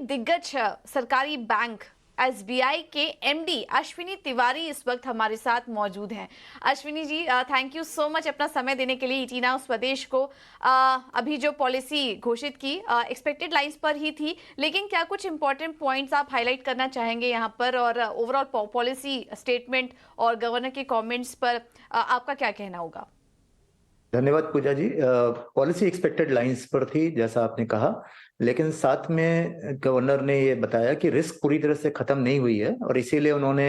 एक दिग्गज सरकारी बैंक एसबीआई के एमडी अश्विनी तिवारी इस वक्त हमारे साथ मौजूद हैं। Ashwini ji, thank you so much अपना समय देने के लिए ईटी नाउ स्वदेश को। अभी जो पॉलिसी घोषित की एक्सपेक्टेड लाइंस पर ही थी, लेकिन क्या कुछ इंपॉर्टेंट पॉइंट्स आप हाईलाइट करना चाहेंगे यहाँ पर, और ओवरऑल पॉलिसी स्टेटमेंट और गवर्नर के कमेंट्स पर आपका क्या कहना होगा? धन्यवाद पूजा जी। पॉलिसी एक्सपेक्टेड लाइंस पर थी जैसा आपने कहा, लेकिन साथ में गवर्नर ने ये बताया कि रिस्क पूरी तरह से खत्म नहीं हुई है और इसीलिए उन्होंने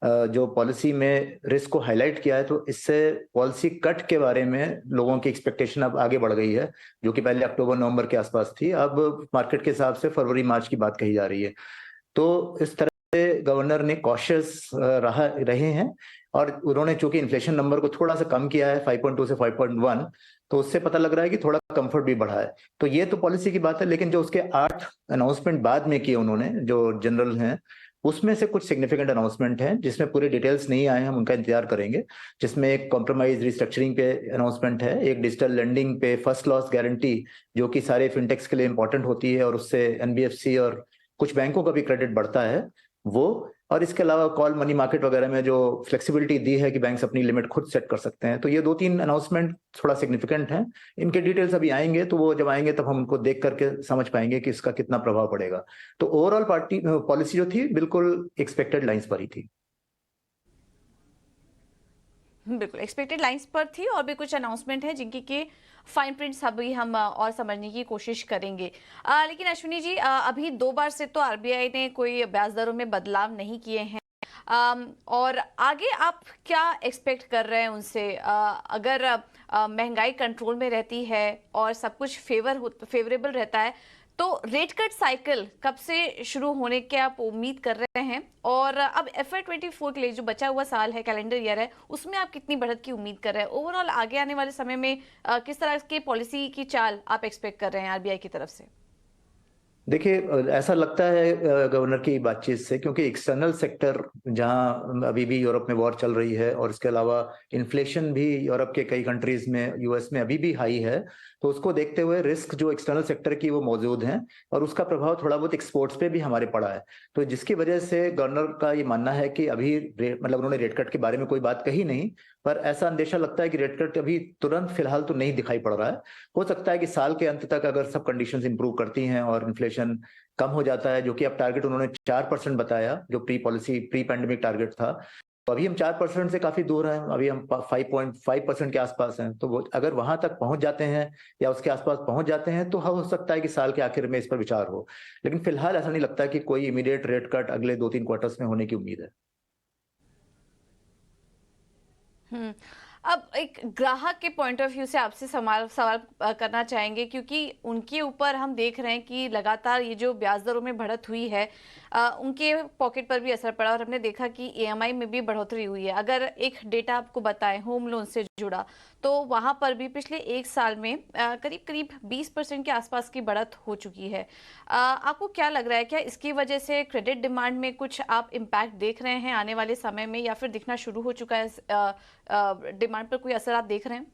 जो पॉलिसी में रिस्क को हाईलाइट किया है, तो इससे पॉलिसी कट के बारे में लोगों की एक्सपेक्टेशन अब आगे बढ़ गई है, जो कि पहले अक्टूबर नवंबर के आसपास थी, अब मार्केट के हिसाब से फरवरी मार्च की बात कही जा रही है। तो इस तरह से गवर्नर ने कॉशियस रहे हैं और उन्होंने चूंकि इन्फ्लेशन नंबर को थोड़ा सा कम किया है 5.2 से 5.1, तो उससे पता लग रहा है कि थोड़ा कंफर्ट भी बढ़ा है। तो ये तो पॉलिसी की बात है, लेकिन जो उसके 8 अनाउंसमेंट बाद में किए उन्होंने, जो जनरल हैं, उसमें से कुछ सिग्निफिकेंट अनाउंसमेंट हैं जिसमें पूरे डिटेल्स नहीं आए हैं, हम उनका इंतजार करेंगे। जिसमें एक कॉम्प्रोमाइज रिस्ट्रक्चरिंग पे अनाउंसमेंट है, एक डिजिटल लेंडिंग पे फर्स्ट लॉस गारंटी, जो कि सारे फिनटेक्स के लिए इंपॉर्टेंट होती है और उससे एनबीएफसी और कुछ बैंकों का भी क्रेडिट बढ़ता है वो। और इसके अलावा कॉल मनी मार्केट वगैरह में जो फ्लेक्सिबिलिटी दी है कि बैंक्स अपनी लिमिट खुद सेट कर सकते हैं। तो ये 2-3 अनाउंसमेंट थोड़ा सिग्निफिकेंट हैं। इनके डिटेल्स अभी आएंगे, तो वो जब आएंगे तब हम उनको देख करके समझ पाएंगे कि इसका कितना प्रभाव पड़ेगा। तो ओवरऑल पार्टी पॉलिसी जो थी बिल्कुल एक्सपेक्टेड लाइंस पर ही थी। बिल्कुल एक्सपेक्टेड लाइंस पर थी, और भी कुछ अनाउंसमेंट है जिनकी के फाइन प्रिंट्स अभी हम और समझने की कोशिश करेंगे। लेकिन अश्विनी जी, अभी 2 बार से तो आरबीआई ने कोई ब्याज दरों में बदलाव नहीं किए हैं, और आगे आप क्या एक्सपेक्ट कर रहे हैं उनसे? अगर महंगाई कंट्रोल में रहती है और सब कुछ फेवरेबल रहता है, तो रेट कट साइकिल कब से शुरू होने की आप उम्मीद कर रहे हैं? और अब FY24 के लिए जो बचा हुआ साल है, कैलेंडर ईयर है, उसमें आप कितनी बढ़त की उम्मीद कर रहे हैं? ओवरऑल आगे आने वाले समय में किस तरह की पॉलिसी की चाल आप एक्सपेक्ट कर रहे हैं आरबीआई की तरफ से? देखिए, ऐसा लगता है गवर्नर की बातचीत से, क्योंकि एक्सटर्नल सेक्टर जहां अभी भी यूरोप में वॉर चल रही है और इसके अलावा इन्फ्लेशन भी यूरोप के कई कंट्रीज में, यूएस में अभी भी हाई है, तो उसको देखते हुए रिस्क जो एक्सटर्नल सेक्टर की वो मौजूद है और उसका प्रभाव थोड़ा बहुत एक्सपोर्ट्स पे भी हमारे पड़ा है। तो जिसकी वजह से गवर्नर का ये मानना है कि अभी मतलब उन्होंने रेट कट के बारे में कोई बात कही नहीं, पर ऐसा अंदेशा लगता है कि रेट कट अभी तुरंत फिलहाल तो नहीं दिखाई पड़ रहा है। हो सकता है कि साल के अंत तक अगर सब कंडीशंस इंप्रूव करती हैं और इन्फ्लेशन कम हो जाता है, जो कि अब टारगेट उन्होंने 4% बताया, जो प्री पैंडेमिक टारगेट था, तो अभी हम 4% से काफी दूर हैं, अभी हम 5.5% के आसपास हैं। तो वो अगर वहां तक पहुंच जाते हैं या उसके आसपास पहुंच जाते हैं, तो हो सकता है कि साल के आखिर में इस पर विचार हो। लेकिन फिलहाल ऐसा नहीं लगता कि कोई इमीडिएट रेट कट अगले 2-3 क्वार्टर्स में होने की उम्मीद है। हम्म। अब एक ग्राहक के पॉइंट ऑफ व्यू से आपसे सवाल सवाल करना चाहेंगे, क्योंकि उनके ऊपर हम देख रहे हैं कि लगातार ये जो ब्याज दरों में बढ़त हुई है, उनके पॉकेट पर भी असर पड़ा, और हमने देखा कि ईएमआई में भी बढ़ोतरी हुई है। अगर एक डेटा आपको बताएं होम लोन से जुड़ा, तो वहां पर भी पिछले 1 साल में करीब करीब 20% के आसपास की बढ़त हो चुकी है। आपको क्या लग रहा है, क्या इसकी वजह से क्रेडिट डिमांड में कुछ आप इम्पैक्ट देख रहे हैं आने वाले समय में, या फिर दिखना शुरू हो चुका है? डिमांड पर कोई असर आप देख रहे हैं?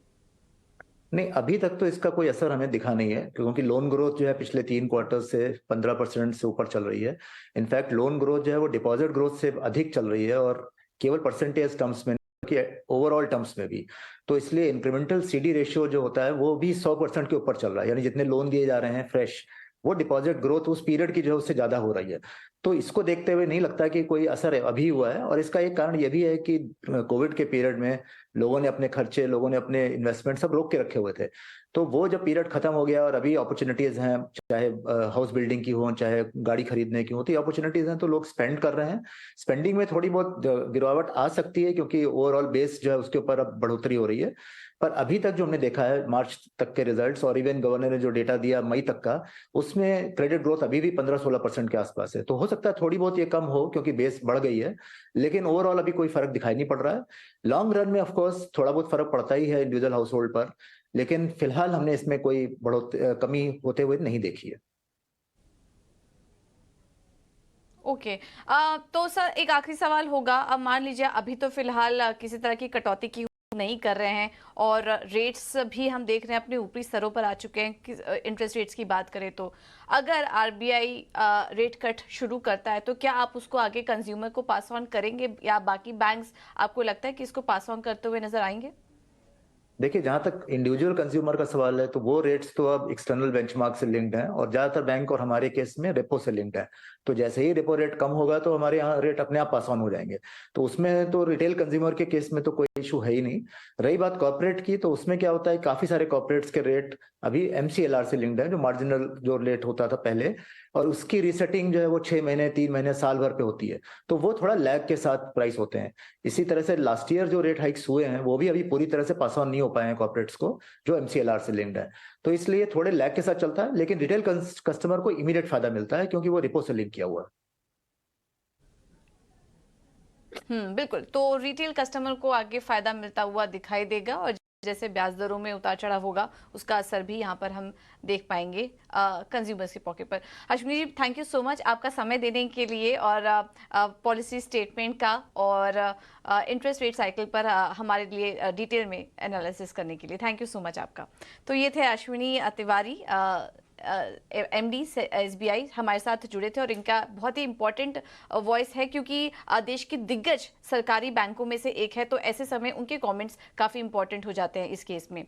नहीं, अभी तक तो इसका कोई असर हमें दिखा नहीं है, क्योंकि लोन ग्रोथ जो है पिछले 3 क्वार्टर से 15% से ऊपर चल रही है। इनफैक्ट लोन ग्रोथ जो है वो डिपॉजिट ग्रोथ से अधिक चल रही है, और केवल परसेंटेज टर्म्स में कि ओवरऑल टर्म्स में भी। तो इसलिए इंक्रीमेंटल सीडी रेशियो जो होता है वो भी 100% के ऊपर चल रहा है, यानी जितने लोन दिए जा रहे हैं फ्रेश, वो डिपॉजिट ग्रोथ उस पीरियड की जो है उससे ज्यादा हो रही है। तो इसको देखते हुए नहीं लगता कि कोई असर है अभी हुआ है। और इसका एक कारण यह भी है कि कोविड के पीरियड में लोगों ने अपने खर्चे, लोगों ने अपने इन्वेस्टमेंट सब रोक के रखे हुए थे। तो वो जब पीरियड खत्म हो गया और अभी अपॉर्चुनिटीज हैं, चाहे हाउस बिल्डिंग की हो, चाहे गाड़ी खरीदने की हो, तो अपॉर्चुनिटीज हैं, तो लोग स्पेंड कर रहे हैं। स्पेंडिंग में थोड़ी बहुत गिरावट आ सकती है, क्योंकि ओवरऑल बेस जो है उसके ऊपर अब बढ़ोतरी हो रही है। पर अभी तक जो हमने देखा है मार्च तक के रिजल्ट्स, और इवन गवर्नर ने जो डेटा दिया मई तक का, उसमें क्रेडिट ग्रोथ अभी भी 15-16% के आसपास है। तो हो सकता है थोड़ी बहुत ये कम हो, क्योंकि बेस बढ़ गई है, लेकिन ओवरऑल अभी कोई फर्क दिखाई नहीं पड़ रहा है। लॉन्ग रन में ऑफ कोर्स थोड़ा बहुत फर्क पड़ता ही है इंडिविजुअल हाउस होल्ड पर, लेकिन फिलहाल हमने इसमें कोई कमी होते हुए नहीं देखी है। ओके। तो सर, एक आखिरी सवाल होगा। अब मान लीजिए अभी तो फिलहाल किसी तरह की कटौती की नहीं कर रहे हैं और रेट्स भी हम देख रहे हैं अपने ऊपरी स्तरों पर आ चुके हैं कि इंटरेस्ट रेट्स की बात करें तो अगर आरबीआई रेट कट शुरू करता है तो क्या आप उसको आगे कंज्यूमर को पास ऑन करेंगे या बाकी बैंक्स आपको लगता है कि इसको पास ऑन करते हुए नजर आएंगे? देखिए, जहां तक इंडिविजुअल कंज्यूमर का सवाल है तो वो रेट्स तो अब एक्सटर्नल बेंचमार्क से लिंक्ड हैं और ज्यादातर बैंक और हमारे केस में रेपो से लिंक्ड है। तो जैसे ही रेपो रेट कम होगा तो हमारे यहाँ रेट अपने आप पास ऑन हो जाएंगे। तो उसमें तो रिटेल कंज्यूमर के केस में तो कोई इशू है ही नहीं। रही बात कॉर्पोरेट की, तो उसमें क्या होता है, काफी सारे कॉर्पोरेट्स के रेट अभी एमसीएलआर से लिंक्ड है, जो मार्जिनल जो रेट होता था पहले, और उसकी रीसेटिंग जो है वो 6 महीने, 3 महीने, साल भर पे होती है। तो वो थोड़ा लैग के साथ प्राइस होते हैं। इसी तरह से लास्ट ईयर जो रेट हाइक्स हुए हैं वो भी अभी पूरी तरह से पास ऑन नहीं हो पाए हैं कॉर्पोरेट्स को, जो एमसीएलआर से लिंक्ड है। तो इसलिए थोड़े लैग के साथ चलता है, लेकिन रिटेल कस्टमर को इमीडिएट फायदा मिलता है क्योंकि वो रिपो से लिंक किया हुआ है। बिल्कुल। तो रिटेल कस्टमर को आगे फायदा मिलता हुआ दिखाई देगा और जैसे ब्याज दरों में उतार चढ़ाव होगा उसका असर भी यहाँ पर हम देख पाएंगे कंज्यूमर्स के पॉकेट पर। Ashwini ji, thank you so much आपका समय देने के लिए और पॉलिसी स्टेटमेंट का और इंटरेस्ट रेट साइकिल पर हमारे लिए डिटेल में एनालिसिस करने के लिए थैंक यू सो मच आपका। तो ये थे अश्विनी तिवारी, एमडी से एसबीआई, हमारे साथ जुड़े थे और इनका बहुत ही इंपॉर्टेंट वॉइस है क्योंकि देश के दिग्गज सरकारी बैंकों में से एक है, तो ऐसे समय उनके कमेंट्स काफ़ी इंपॉर्टेंट हो जाते हैं इस केस में।